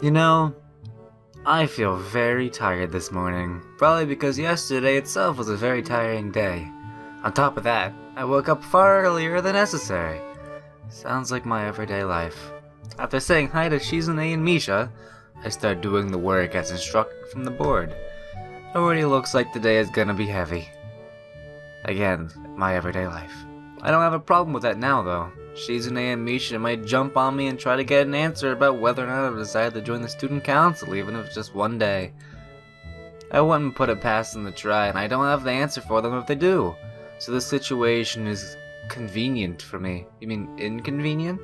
You know, I feel very tired this morning. Probably because yesterday itself was a very tiring day. On top of that, I woke up far earlier than necessary. Sounds like my everyday life. After saying hi to Shizune and Misha, I start doing the work as instructed from the board. It already looks like the day is gonna be heavy. Again, my everyday life. I don't have a problem with that now though. Shizune and Misha might jump on me and try to get an answer about whether or not I've decided to join the student council, even if it's just one day. I wouldn't put it past them to try, and I don't have the answer for them if they do. So this situation is convenient for me. You mean inconvenient?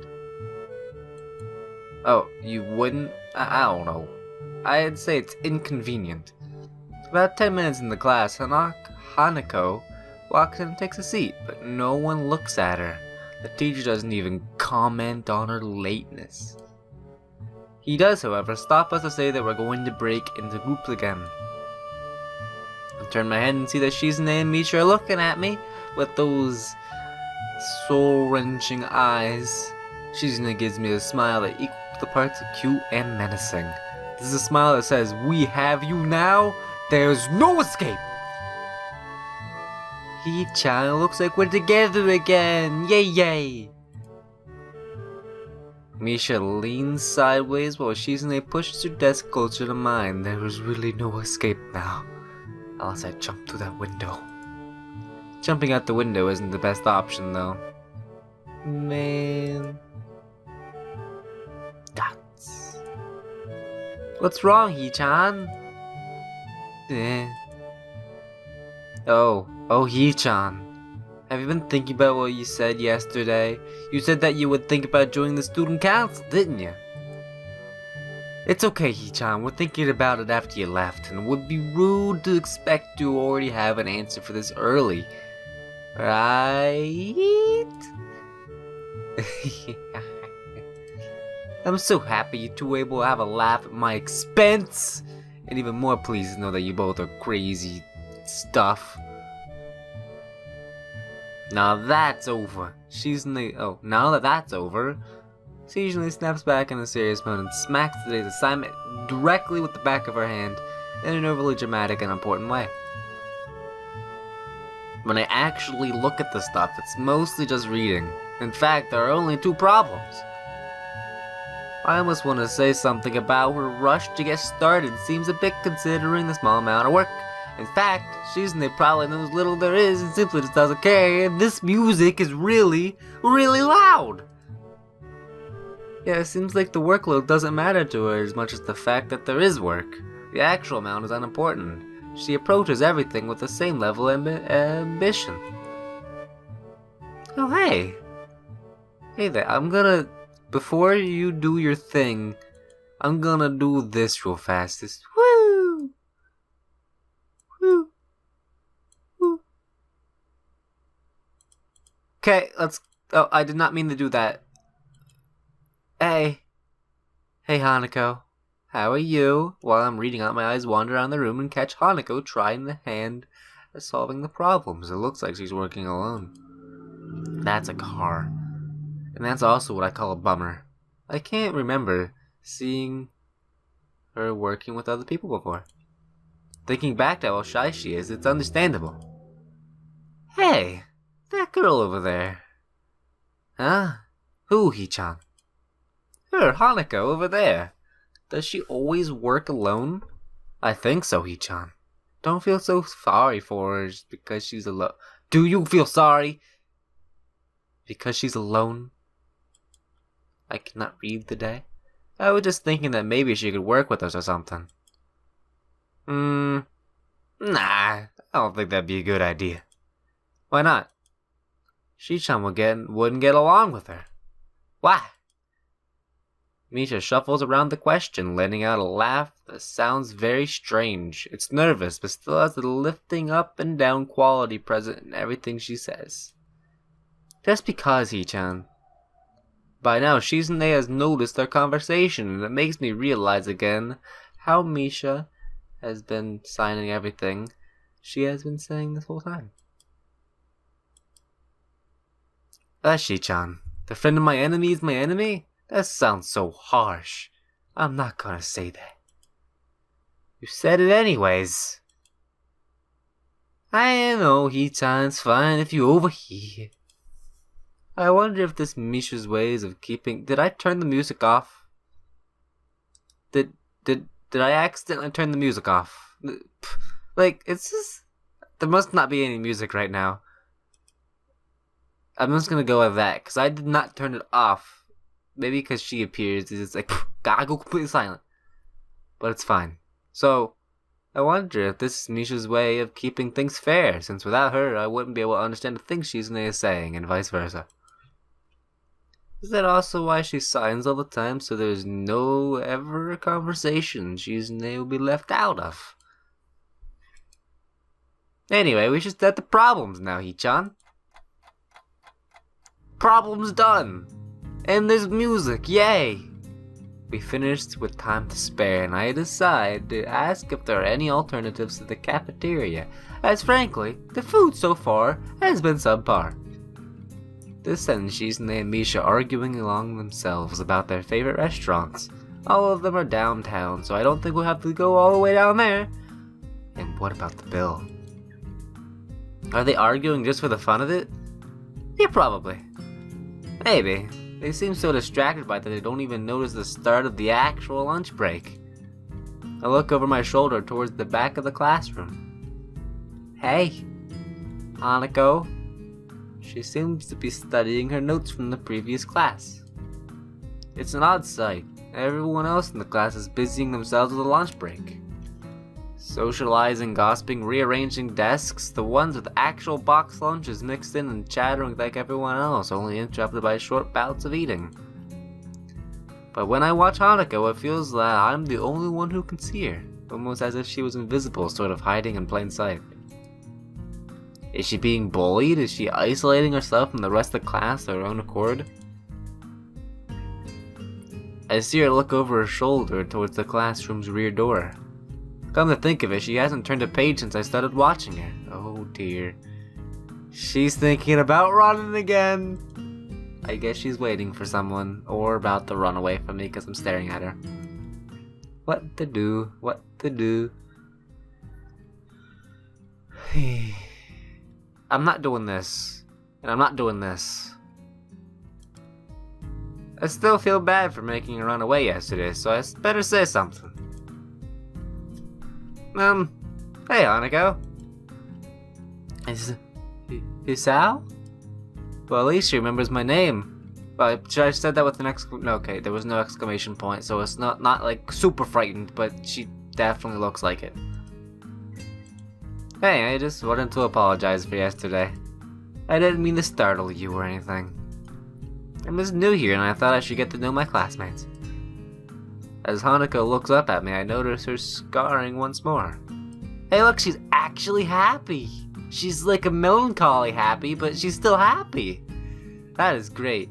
Oh, you wouldn't? I don't know. I'd say it's inconvenient. About 10 minutes in the class, Hanako walks in and takes a seat, but no one looks at her. The teacher doesn't even comment on her lateness. He does, however, stop us to say that we're going to break into groups again. I turn my head and see that Shizune and Misha are looking at me with those soul-wrenching eyes. Shizune gives me a smile that equals the parts of cute and menacing. This is a smile that says, "We have you now, there's no escape!" He-chan, looks like we're together again! Yay yay! Misha leans sideways while Shizune pushes her desk closer to mine. There is really no escape now, unless I jump through that window. Jumping out the window isn't the best option though. Man. Dots. What's wrong, He-chan? Oh, He-chan. Have you been thinking about what you said yesterday? You said that you would think about joining the student council, didn't you? It's okay, He-chan. We're thinking about it after you left, and it would be rude to expect you already have an answer for this early. Right? I'm so happy you two were able to have a laugh at my expense, and even more pleased to know that you both are crazy stuff. Now that's over. Now that that's over, she usually snaps back in a serious mode and smacks today's assignment directly with the back of her hand in an overly dramatic and important way. When I actually look at the stuff, it's mostly just reading. In fact, there are only two problems. I almost want to say something about her rush to get started. Seems a bit considering the small amount of work. In fact, Shizune probably knows little there is and simply just doesn't care, and this music is really, really loud! Yeah, it seems like the workload doesn't matter to her as much as the fact that there is work. The actual amount is unimportant. She approaches everything with the same level of ambition. Oh hey! Hey there, before you do your thing, I'm gonna do this real fast. Woo! Woo! Woo! Okay, oh, I did not mean to do that. Hey, Hanako. How are you? While I'm reading out, my eyes wander around the room and catch Hanako trying the hand at solving the problems. It looks like she's working alone. That's a car. And that's also what I call a bummer. I can't remember seeing her working with other people before. Thinking back to how shy she is, it's understandable. Hey, that girl over there. Huh? Who, He-chan? Her, Hanako, over there. Does she always work alone? I think so, He-chan. Don't feel so sorry for her just because she's alone. Do you feel sorry? Because she's alone? I cannot read today. I was just thinking that maybe she could work with us or something. Nah, I don't think that'd be a good idea. Why not? She-chan wouldn't get along with her. Why? Misha shuffles around the question, letting out a laugh that sounds very strange. It's nervous, but still has the lifting up and down quality present in everything she says. Just because, He-chan. By now, Shizune has noticed our conversation, and it makes me realize again how Misha has been signing everything she has been saying this whole time. Shi-chan, the friend of my enemy is my enemy? That sounds so harsh. I'm not gonna say that. You said it anyways. I know, He-chan's fine if you overhear. I wonder if this Misha's ways of keeping... Did I turn the music off? Did I accidentally turn the music off? Like, it's just... There must not be any music right now. I'm just gonna go with that, because I did not turn it off. Maybe because she appears, it's like, gotta go completely silent. But it's fine. So, I wonder if this is Misha's way of keeping things fair, since without her, I wouldn't be able to understand the things she's saying, and vice versa. Is that also why she signs all the time, so there's no ever conversation will be left out of? Anyway, we should start the problems now, He-chan. Problems done! And there's music, yay! We finished with time to spare, and I decide to ask if there are any alternatives to the cafeteria, as frankly, the food so far has been subpar. This sentence Shizune and Misha arguing along themselves about their favorite restaurants. All of them are downtown, so I don't think we'll have to go all the way down there. And what about the bill? Are they arguing just for the fun of it? Yeah, probably. Maybe. They seem so distracted by that they don't even notice the start of the actual lunch break. I look over my shoulder towards the back of the classroom. Hey, Hanako. She seems to be studying her notes from the previous class. It's an odd sight. Everyone else in the class is busying themselves with a lunch break. Socializing, gossiping, rearranging desks, the ones with actual box lunches mixed in and chattering like everyone else, only interrupted by short bouts of eating. But when I watch Hanako, it feels that I'm the only one who can see her, almost as if she was invisible, sort of hiding in plain sight. Is she being bullied? Is she isolating herself from the rest of the class of her own accord? I see her look over her shoulder towards the classroom's rear door. Come to think of it, she hasn't turned a page since I started watching her. Oh dear. She's thinking about running again. I guess she's waiting for someone, or about to run away from me because I'm staring at her. What to do? What to do? I'm not doing this. And I'm not doing this. I still feel bad for making her run away yesterday, so I better say something. Hey Hanako. Is Sal? Well, at least she remembers my name. But should I have said that with an exclamation? No, okay, there was no exclamation point, so it's not like super frightened, but she definitely looks like it. Hey, I just wanted to apologize for yesterday. I didn't mean to startle you or anything. I'm just new here and I thought I should get to know my classmates. As Hanako looks up at me, I notice her scarring once more. Hey look, she's actually happy! She's like a melancholy happy, but she's still happy! That is great.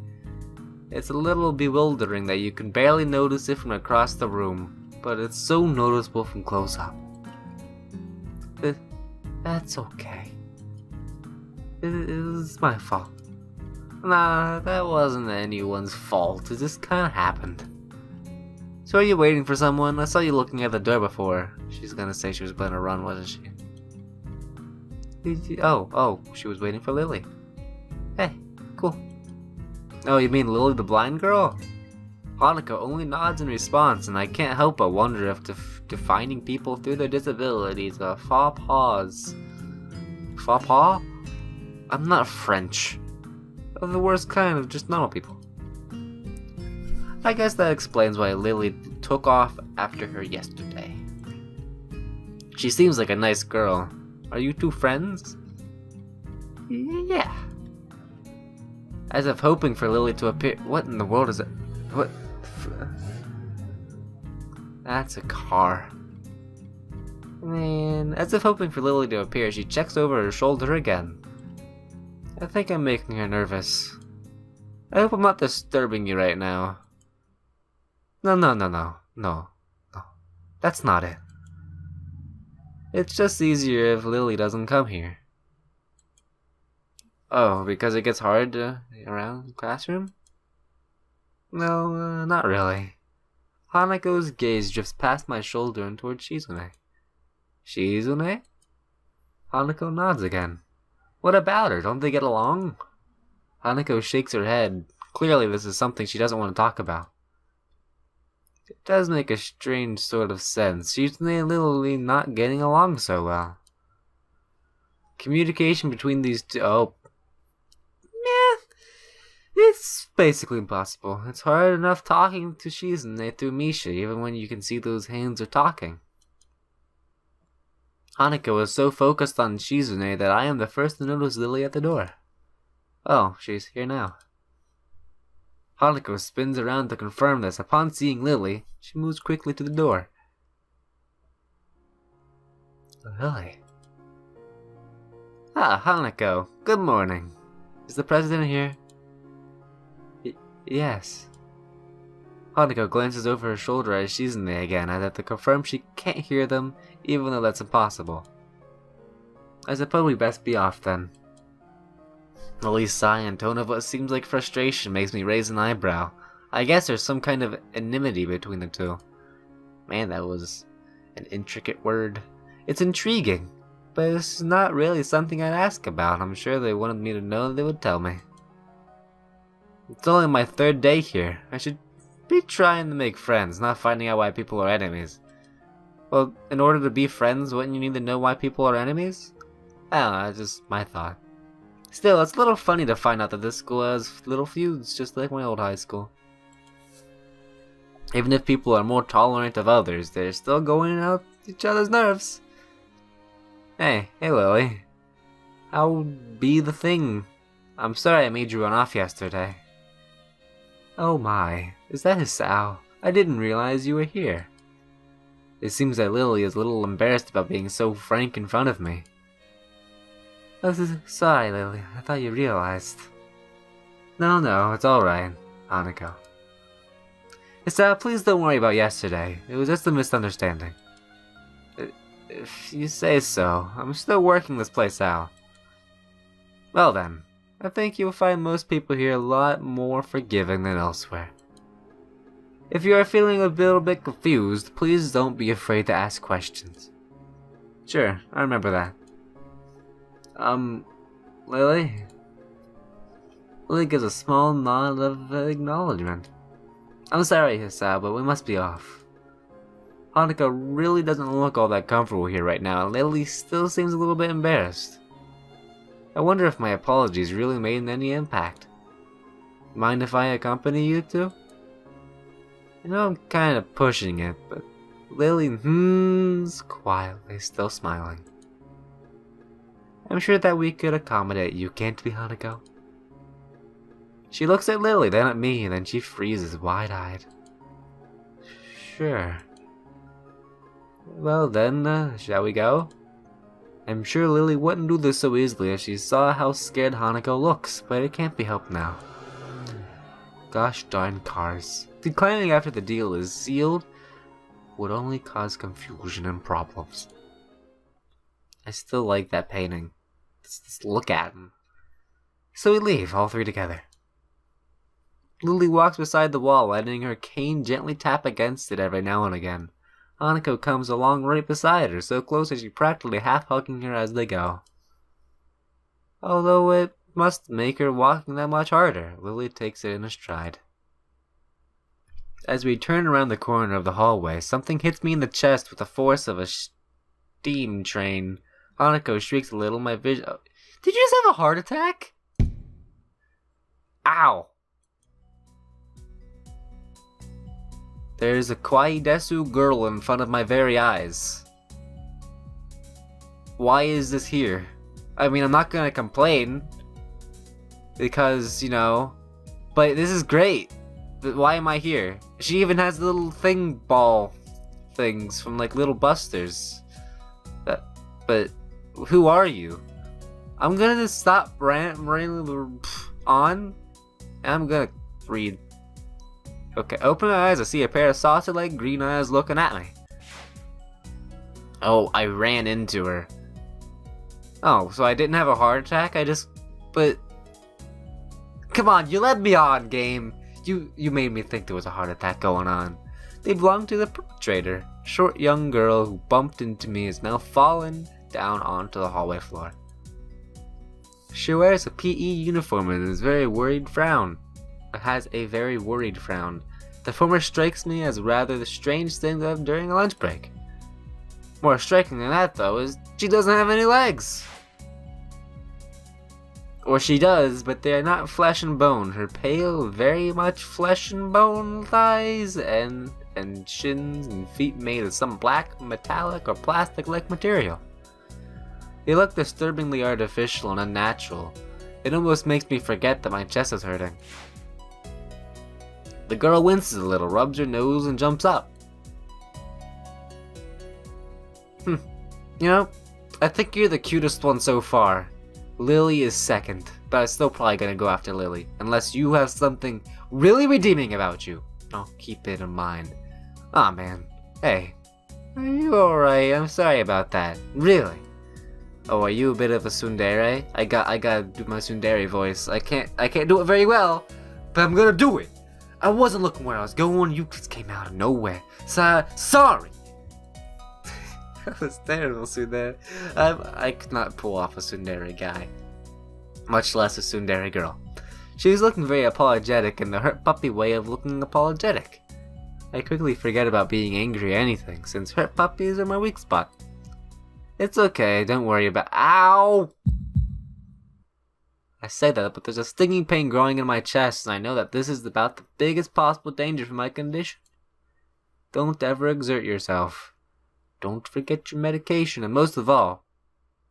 It's a little bewildering that you can barely notice it from across the room, but it's so noticeable from close up. That's okay. It was my fault. Nah, that wasn't anyone's fault. It just kinda happened. So are you waiting for someone? I saw you looking at the door before. She's gonna say she was gonna run, wasn't she? Oh, she was waiting for Lily. Hey, cool. Oh, you mean Lily the blind girl? Hanako only nods in response, and I can't help but wonder if defining people through their disabilities a faux pas. Faux pas? I'm not French. Of the worst kind of just normal people. I guess that explains why Lily took off after her yesterday. She seems like a nice girl. Are you two friends? Yeah. As if hoping for Lily to appear. What in the world is it? What? That's a car. Man, as if hoping for Lily to appear, she checks over her shoulder again. I think I'm making her nervous. I hope I'm not disturbing you right now. No. That's not it. It's just easier if Lily doesn't come here. Oh, because it gets hard around the classroom? No, not really. Hanako's gaze drifts past my shoulder and towards Shizune. Shizune? Hanako nods again. What about her? Don't they get along? Hanako shakes her head. Clearly this is something she doesn't want to talk about. It does make a strange sort of sense. Shizune and Lily not getting along so well. Communication between these two... Oh. It's basically impossible. It's hard enough talking to Shizune through Misha, even when you can see those hands are talking. Hanako is so focused on Shizune that I am the first to notice Lily at the door. Oh, she's here now. Hanako spins around to confirm this. Upon seeing Lily, she moves quickly to the door. Lily. Ah, Hanako. Good morning. Is the president here? Yes. Hanako glances over her shoulder at Shizune again, as if to confirm she can't hear them, even though that's impossible. I suppose we best be off then. Lily's sigh and tone of what seems like frustration makes me raise an eyebrow. I guess there's some kind of enmity between the two. Man, that was an intricate word. It's intriguing, but it's not really something I'd ask about. I'm sure they wanted me to know, they would tell me. It's only my 3rd day here. I should be trying to make friends, not finding out why people are enemies. Well, in order to be friends, wouldn't you need to know why people are enemies? I don't know, that's just my thought. Still, it's a little funny to find out that this school has little feuds, just like my old high school. Even if people are more tolerant of others, they're still going out each other's nerves. Hey Lily. How be the thing? I'm sorry I made you run off yesterday. Oh my, is that Hisao? I didn't realize you were here. It seems that Lily is a little embarrassed about being so frank in front of me. Sorry, Lily. I thought you realized. No, it's alright, Hanako. Hisao, please don't worry about yesterday. It was just a misunderstanding. If you say so, I'm still working this place out. Well then, I think you'll find most people here a lot more forgiving than elsewhere. If you are feeling a little bit confused, please don't be afraid to ask questions. Sure, I remember that. Lily? Lily gives a small nod of acknowledgement. I'm sorry, Hisao, but we must be off. Hanako really doesn't look all that comfortable here right now, and Lily still seems a little bit embarrassed. I wonder if my apologies really made any impact. Mind if I accompany you two? I know I'm kind of pushing it, but Lily quietly, still smiling. I'm sure that we could accommodate you, can't we, Hanako? She looks at Lily, then at me, and then she freezes wide-eyed. Sure. Well then, shall we go? I'm sure Lily wouldn't do this so easily if she saw how scared Hanako looks, but it can't be helped now. Gosh darn cars. Declining after the deal is sealed would only cause confusion and problems. I still like that painting. Just look at him. So we leave, all three together. Lily walks beside the wall, letting her cane gently tap against it every now and again. Hanako comes along right beside her, so close that she's practically half-hugging her as they go. Although it must make her walking that much harder, Lily takes it in a stride. As we turn around the corner of the hallway, something hits me in the chest with the force of a steam train. Hanako shrieks a little, my vision... Oh, did you just have a heart attack? Ow! There's a Kawaii Desu girl in front of my very eyes. Why is this here? I mean, I'm not gonna complain. Because, you know... But this is great. But why am I here? She even has little thing ball things from like little busters. But who are you? I'm gonna just stop rambling on, and I'm gonna read. Okay, open my eyes. I see a pair of saucer-like green eyes looking at me. Oh, I ran into her. Oh, so I didn't have a heart attack? But... Come on, you led me on, game. You made me think there was a heart attack going on. They belong to the perpetrator. A short young girl who bumped into me is now fallen down onto the hallway floor. She wears a PE uniform and has a very worried frown. The former strikes me as rather the strange thing to have during a lunch break. More striking than that, though, is she doesn't have any legs. Or she does, but they are not flesh and bone. Her pale, very much flesh and bone thighs and shins and feet made of some black, metallic, or plastic-like material. They look disturbingly artificial and unnatural. It almost makes me forget that my chest is hurting. The girl winces a little, rubs her nose, and jumps up. You know, I think you're the cutest one so far. Lily is second, but I'm still probably gonna go after Lily, unless you have something really redeeming about you. I'll keep it in mind. Aw, man. Hey, are you alright? I'm sorry about that. Really? Oh, are you a bit of a tsundere? I gotta do my tsundere voice. I can't do it very well, but I'm gonna do it. I wasn't looking where I was going. You just came out of nowhere. Sorry. That was terrible, tsundere. I could not pull off a tsundere guy, much less a tsundere girl. She was looking very apologetic in the hurt puppy way of looking apologetic. I quickly forget about being angry or anything, since hurt puppies are my weak spot. It's okay, don't worry about— Ow! I say that, but there's a stinging pain growing in my chest, and I know that this is about the biggest possible danger for my condition. Don't ever exert yourself. Don't forget your medication, and most of all,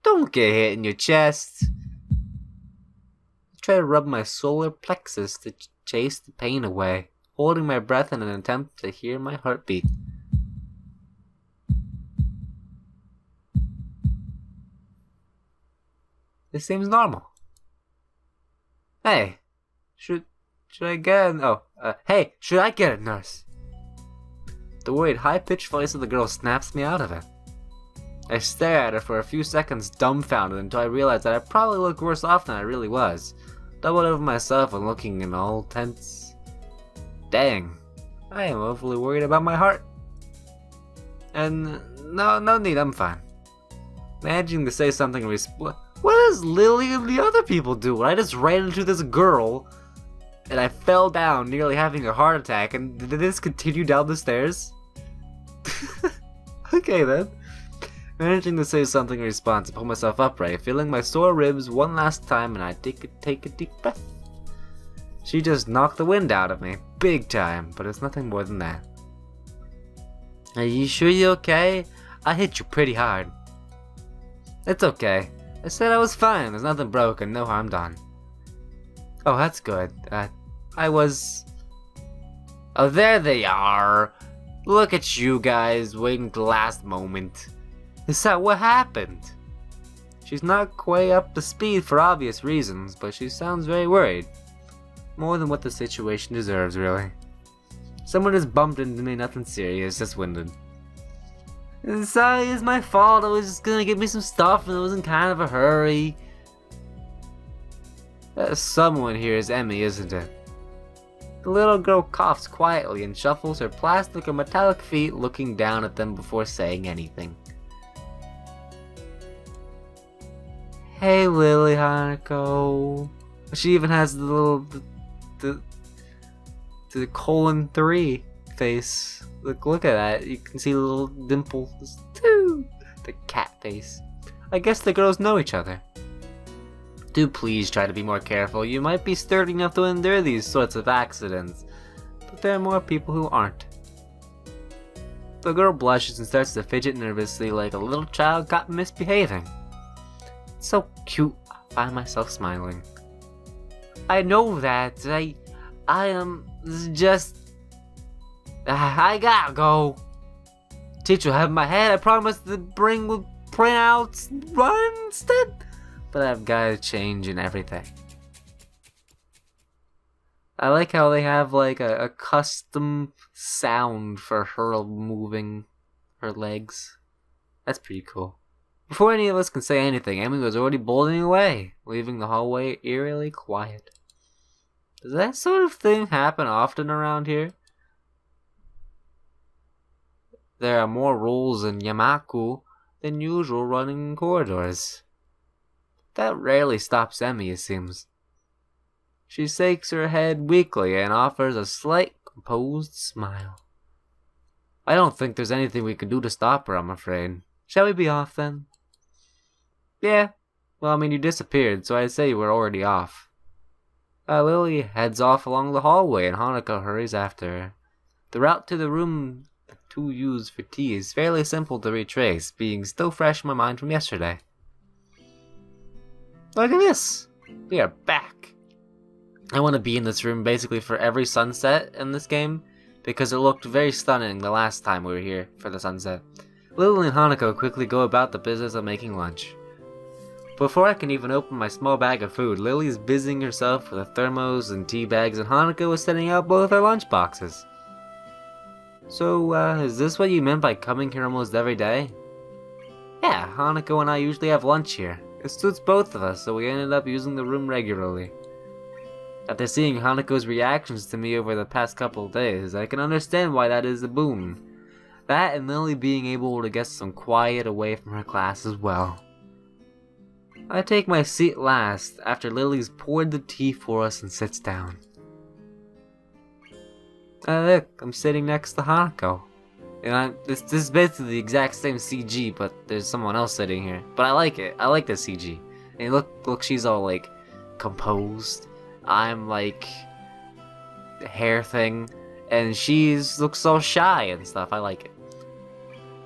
don't get hit in your chest. I try to rub my solar plexus to chase the pain away, holding my breath in an attempt to hear my heartbeat. This seems normal. Hey, should I get hey, should I get a nurse? The worried, high-pitched voice of the girl snaps me out of it. I stare at her for a few seconds, dumbfounded, until I realize that I probably look worse off than I really was. Doubled over myself and looking in all tense. Dang, I am awfully worried about my heart. And no need, I'm fine. Managing to say something what does Lily and the other people do? I just ran into this girl, and I fell down, nearly having a heart attack, and did this continue down the stairs? Okay then. Managing to say something in response, I pull myself upright, feeling my sore ribs one last time, and I take a deep breath. She just knocked the wind out of me, big time, but it's nothing more than that. Are you sure you're okay? I hit you pretty hard. It's okay. I said I was fine, there's nothing broken, no harm done. Oh, that's good. Oh, there they are! Look at you guys, waiting to the last moment. Is that what happened? She's not quite up to speed for obvious reasons, but she sounds very worried. More than what the situation deserves, really. Someone just bumped into me, nothing serious, just winded. Sorry, it's my fault, I was just gonna get me some stuff and I was in kind of a hurry. Someone here is Emmy, isn't it? The little girl coughs quietly and shuffles her plastic or metallic feet, looking down at them before saying anything. Hey Lily Hanako. She even has the little the colon 3 face. Look at that. You can see the little dimple. The cat face. I guess the girls know each other. Do please try to be more careful. You might be sturdy enough to endure these sorts of accidents, but there are more people who aren't. The girl blushes and starts to fidget nervously like a little child caught misbehaving. It's so cute, I find myself smiling. I know that. I am just... I gotta go. Teacher will have my head. I promised the brain would print out run instead. But I've gotta change and everything. I like how they have like a custom sound for her moving her legs. That's pretty cool. Before any of us can say anything, Emmy was already bolting away, leaving the hallway eerily quiet. Does that sort of thing happen often around here? There are more rules in Yamaku than usual running in corridors. That rarely stops Emmy, it seems. She shakes her head weakly and offers a slight, composed smile. I don't think there's anything we can do to stop her, I'm afraid. Shall we be off, then? Yeah. Well, I mean, you disappeared, so I'd say you were already off. Lily heads off along the hallway, and Hanako hurries after her. The route to the room the two use for tea is fairly simple to retrace, being still fresh in my mind from yesterday. Look at this! We are back! I want to be in this room basically for every sunset in this game, because it looked very stunning the last time we were here for the sunset. Lily and Hanako quickly go about the business of making lunch. Before I can even open my small bag of food, Lily is busying herself with the thermos and tea bags, and Hanako is setting out both our lunch boxes. So, is this what you meant by coming here almost every day? Yeah, Hanako and I usually have lunch here. It suits both of us, so we ended up using the room regularly. After seeing Hanako's reactions to me over the past couple of days, I can understand why that is a boon. That and Lily being able to get some quiet away from her class as well. I take my seat last after Lily's poured the tea for us and sits down. Look, I'm sitting next to Hanako. And this is basically the exact same CG, but there's someone else sitting here. But I like it. I like the CG. And look, she's all like composed. I'm like the hair thing, and looks all shy and stuff. I like it.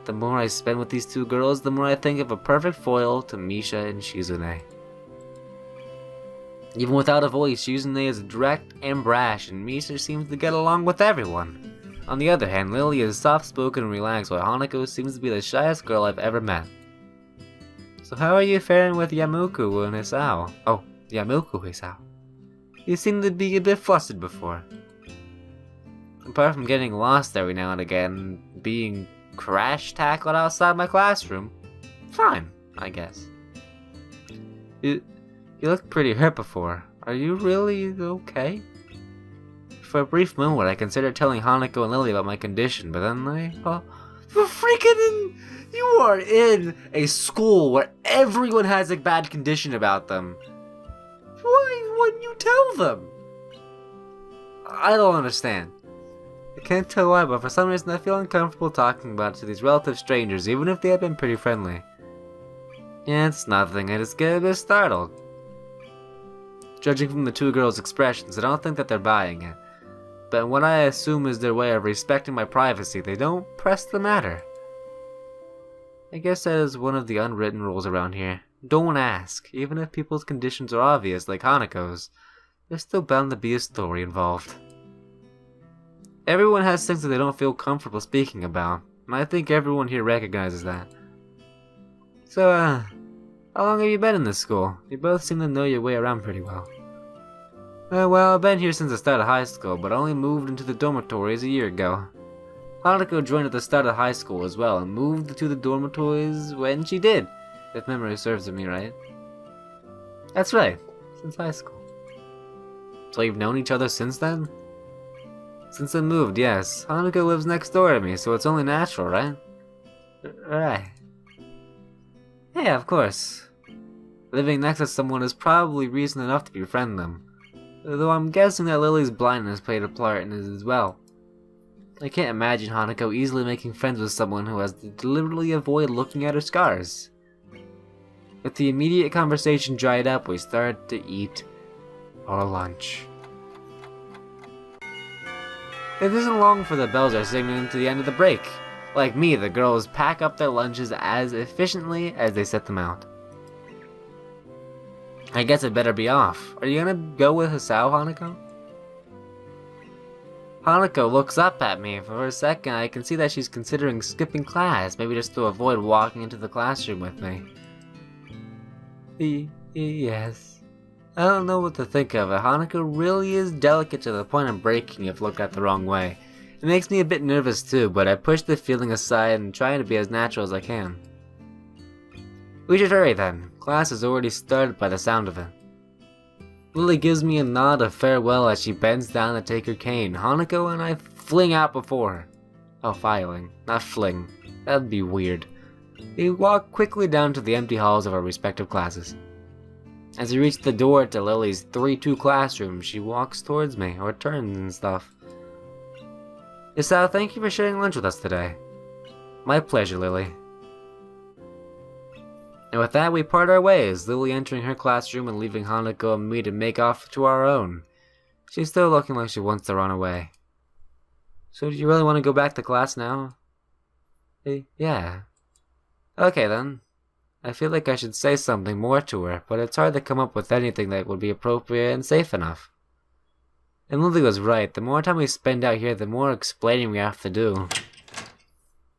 The more I spend with these two girls, the more I think of a perfect foil to Misha and Shizune. Even without a voice, Shizune is direct and brash, and Misha seems to get along with everyone. On the other hand, Lily is soft-spoken and relaxed, while Hanako seems to be the shyest girl I've ever met. So how are you faring with Yamuku and Hisao? Oh, Yamuku Hisao. You seem to be a bit flustered before. Apart from getting lost every now and again, being crash-tackled outside my classroom, fine, I guess. You looked pretty hurt before. Are you really okay? For a brief moment, I considered telling Hanako and Lily about my condition, but then you are in a school where everyone has a bad condition about them. Why wouldn't you tell them? I don't understand. I can't tell why, but for some reason I feel uncomfortable talking about it to these relative strangers, even if they have been pretty friendly. Yeah, it's nothing, I just get a bit startled. Judging from the two girls' expressions, I don't think that they're buying it. But what I assume is their way of respecting my privacy, they don't press the matter. I guess that is one of the unwritten rules around here. Don't ask. Even if people's conditions are obvious, like Hanako's, there's still bound to be a story involved. Everyone has things that they don't feel comfortable speaking about, and I think everyone here recognizes that. So, how long have you been in this school? You both seem to know your way around pretty well. Well, I've been here since the start of high school, but only moved into the dormitories a year ago. Hanako joined at the start of high school as well, and moved to the dormitories when she did, if memory serves me right. That's right, since high school. So you've known each other since then? Since I moved, yes. Hanako lives next door to me, so it's only natural, right? Right. Yeah, of course. Living next to someone is probably reason enough to befriend them. Though I'm guessing that Lily's blindness played a part in it as well. I can't imagine Hanako easily making friends with someone who has to deliberately avoid looking at her scars. With the immediate conversation dried up, we started to eat our lunch. It isn't long for the bells are signaling to the end of the break. Like me, the girls pack up their lunches as efficiently as they set them out. I guess I better be off. Are you gonna go with Hisao, Hanako? Hanako looks up at me. For a second, I can see that she's considering skipping class, maybe just to avoid walking into the classroom with me. Yes. I don't know what to think of it. Hanako really is delicate to the point of breaking if looked at the wrong way. It makes me a bit nervous too, but I push the feeling aside and try to be as natural as I can. We should hurry then. Class has already started by the sound of it. Lily gives me a nod of farewell as she bends down to take her cane. Hanako and I fling out before her. Oh, filing, not fling. That'd be weird. We walk quickly down to the empty halls of our respective classes. As we reach the door to Lily's 3-2 classroom, she walks towards me, or turns and stuff. Isao, thank you for sharing lunch with us today. My pleasure, Lily. And with that, we part our ways, Lily entering her classroom and leaving Hanako and me to make off to our own. She's still looking like she wants to run away. So do you really want to go back to class now? Yeah. Okay then. I feel like I should say something more to her, but it's hard to come up with anything that would be appropriate and safe enough. And Lily was right, the more time we spend out here, the more explaining we have to do.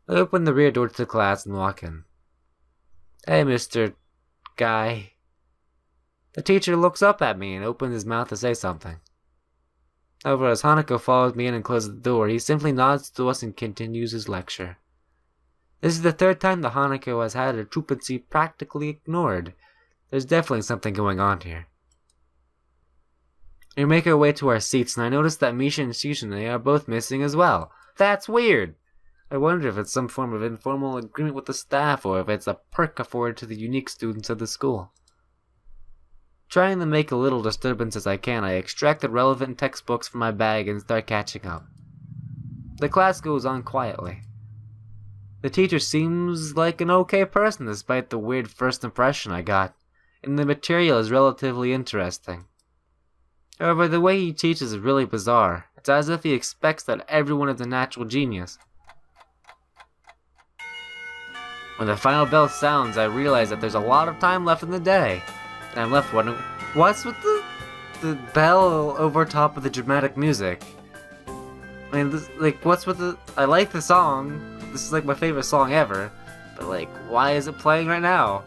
I open the rear door to the class and walk in. Hey, Mr. Guy. The teacher looks up at me and opens his mouth to say something. However, as Hanako follows me in and closes the door, he simply nods to us and continues his lecture. This is the third time that Hanako has had her truancy practically ignored. There's definitely something going on here. We make our way to our seats, and I notice that Misha and Shizune are both missing as well. That's weird! I wonder if it's some form of informal agreement with the staff, or if it's a perk afforded to the unique students of the school. Trying to make a little disturbance as I can, I extract the relevant textbooks from my bag and start catching up. The class goes on quietly. The teacher seems like an okay person despite the weird first impression I got, and the material is relatively interesting. However, the way he teaches is really bizarre. It's as if he expects that everyone is a natural genius. When the final bell sounds, I realize that there's a lot of time left in the day. And I'm left wondering, what's with the bell over top of the dramatic music? I mean, what's with the... I like the song. This is like my favorite song ever. But why is it playing right now?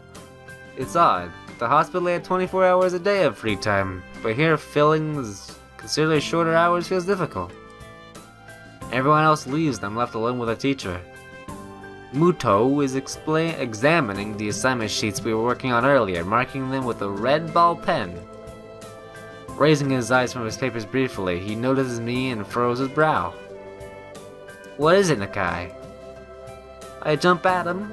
It's odd. The hospital had 24 hours a day of free time, but here filling considerably shorter hours feels difficult. Everyone else leaves and I'm left alone with a teacher. Muto is examining the assignment sheets we were working on earlier, marking them with a red ball pen. Raising his eyes from his papers briefly, he notices me and furrows his brow. What is it, Nakai? I jump at him,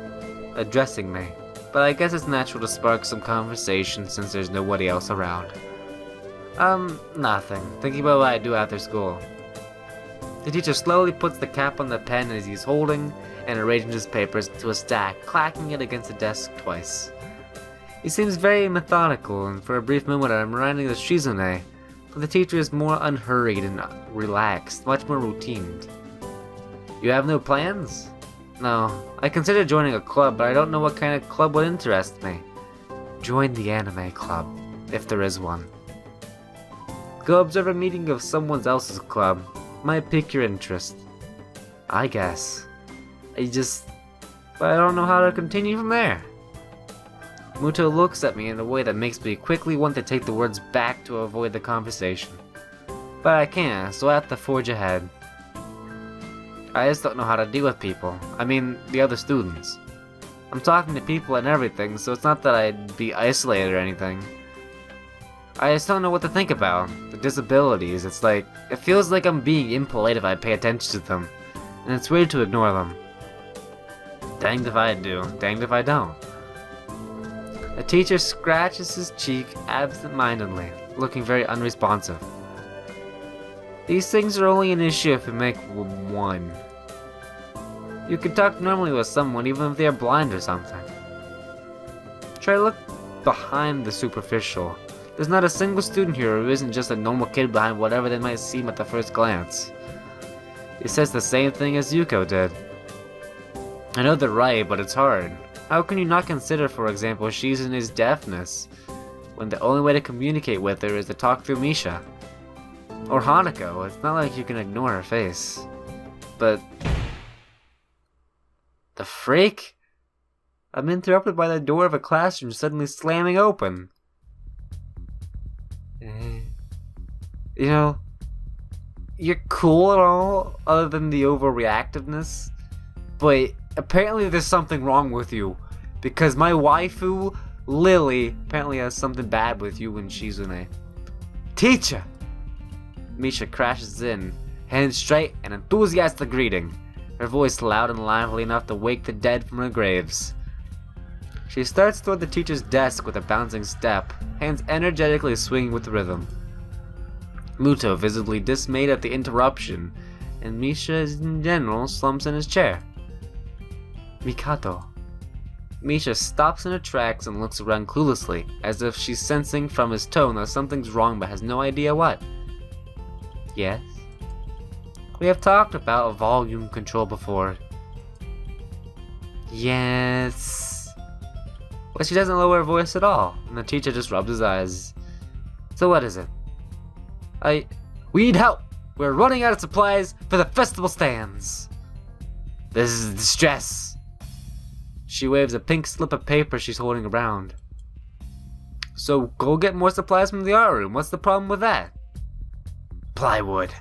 addressing me, but I guess it's natural to spark some conversation since there's nobody else around. Nothing. Thinking about what I do after school. The teacher slowly puts the cap on the pen as he's holding and arranging his papers into a stack, clacking it against the desk twice. He seems very methodical, and for a brief moment I'm reminded of Shizune, but the teacher is more unhurried and relaxed, much more routined. You have no plans? No. I consider joining a club, but I don't know what kind of club would interest me. Join the anime club, if there is one. Go observe a meeting of someone else's club. Might pique your interest. I guess. But I don't know how to continue from there. Muto looks at me in a way that makes me quickly want to take the words back to avoid the conversation. But I can't, so I have to forge ahead. I just don't know how to deal with people. I mean, the other students. I'm talking to people and everything, so it's not that I'd be isolated or anything. I just don't know what to think about. The disabilities, it feels like I'm being impolite if I pay attention to them. And it's weird to ignore them. Danged if I do, danged if I don't. The teacher scratches his cheek absent-mindedly, looking very unresponsive. These things are only an issue if you make one. You can talk normally with someone even if they are blind or something. Try to look behind the superficial. There's not a single student here who isn't just a normal kid behind whatever they might seem at the first glance. He says the same thing as Yuko did. I know they're right, but it's hard. How can you not consider, for example, Shizune's deafness, when the only way to communicate with her is to talk through Misha? Or Hanako, it's not like you can ignore her face. But... the freak? I'm interrupted by the door of a classroom suddenly slamming open. You know, you're cool and all, other than the overreactiveness, but apparently there's something wrong with you, because my waifu, Lily, apparently has something bad with you and Shizune. Teacher! Misha crashes in, hands straight and enthusiastic greeting. her voice loud and lively enough to wake the dead from their graves. She starts toward the teacher's desk with a bouncing step, hands energetically swinging with the rhythm. Muto, visibly dismayed at the interruption, and Misha in general slumps in his chair. Mikato. Misha stops in her tracks and looks around cluelessly, as if she's sensing from his tone that something's wrong but has no idea what. Yes? We have talked about volume control before. Yes. But she doesn't lower her voice at all, and the teacher just rubs his eyes. So what is it? We need help! We're running out of supplies for the festival stands! This is distress! She waves a pink slip of paper she's holding around. So go get more supplies from the art room. What's the problem with that? Plywood.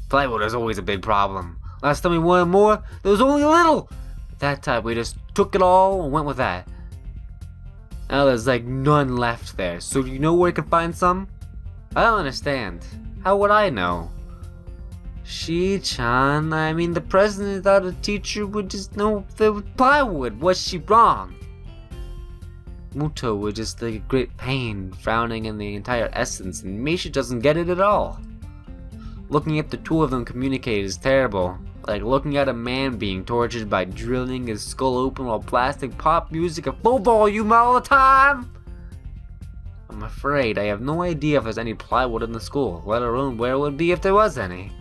Plywood is always a big problem. Last time we wanted more, there was only a little! That time we just took it all and went with that. Now there's like none left there, so do you know where you can find some? I don't understand. How would I know? Shi-chan, I mean the president thought a teacher would just know if there was plywood. Was she wrong? Muto was just like a great pain, frowning in the entire essence, and Misha doesn't get it at all. Looking at the two of them communicate is terrible. Like looking at a man being tortured by drilling his skull open while blasting pop music at full volume all the time. I'm afraid I have no idea if there's any plywood in the school, let alone where it would be if there was any.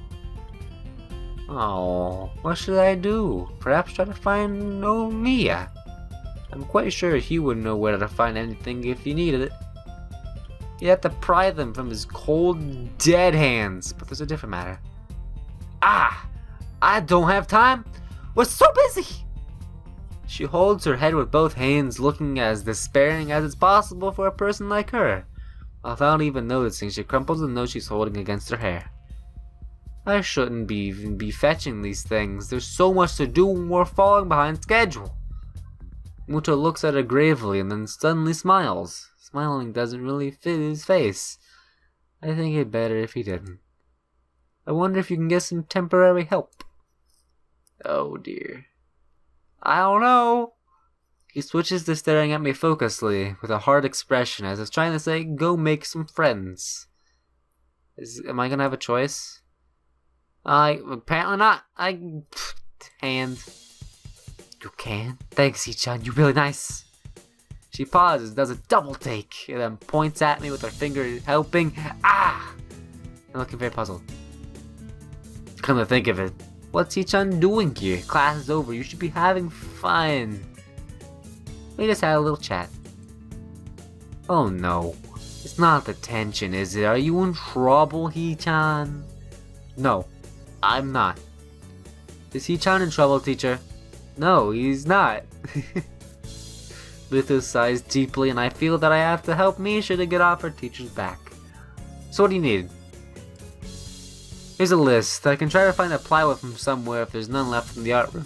Oh, what should I do? Perhaps try to find Nomiya. I'm quite sure he would know where to find anything if he needed it. He'd have to pry them from his cold, dead hands, but there's a different matter. Ah! I don't have time! We're so busy! She holds her head with both hands, looking as despairing as it's possible for a person like her. Without even noticing, she crumples the note she's holding against her hair. I shouldn't even be fetching these things. There's so much to do and we're falling behind schedule. Muto looks at her gravely and then suddenly smiles. Smiling doesn't really fit his face. I think it'd better if he didn't. I wonder if you can get some temporary help. Oh dear. I don't know. He switches to staring at me focusedly with a hard expression as if trying to say, go make some friends. Am I gonna have a choice? Apparently not. Hand. You can? Thanks, Ichan. You're really nice. She pauses, does a double take, and then points at me with her finger helping. Ah! I'm looking very puzzled. Come to think of it, what's Ichan doing here? Class is over. You should be having fun. We just had a little chat. Oh no. It's not the tension, is it? Are you in trouble, Hee-chan? No, I'm not. Is Hee-chan in trouble, teacher? No, he's not. Muto sighs deeply, and I feel that I have to help Misha to get off her teacher's back. So what do you need? Here's a list. I can try to find a plywood from somewhere if there's none left in the art room.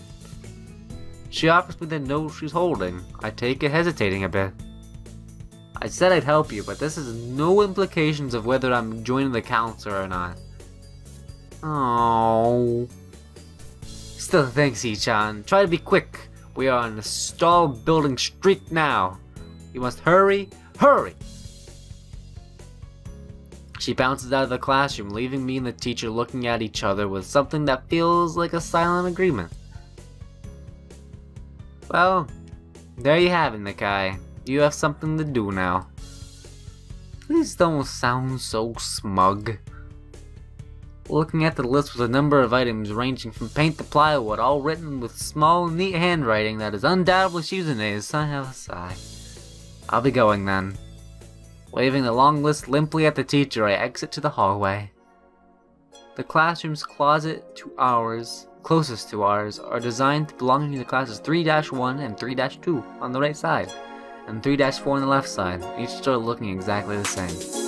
She offers me the note she's holding. I take it, hesitating a bit. I said I'd help you, but this has no implications of whether I'm joining the council or not. Oh. Still, thanks, Ichan. Try to be quick. We are on a stall building streak now. You must hurry, hurry! She bounces out of the classroom, leaving me and the teacher looking at each other with something that feels like a silent agreement. Well, there you have it, Nakai. You have something to do now. Please don't sound so smug. Looking at the list with a number of items ranging from paint to plywood, all written with small, neat handwriting that is undoubtedly Shizune's, I have a sigh. I'll be going then. Waving the long list limply at the teacher, I exit to the hallway. The classroom's closest to ours, are designed to belonging to classes 3-1 and 3-2 on the right side, and 3-4 on the left side, each store looking exactly the same.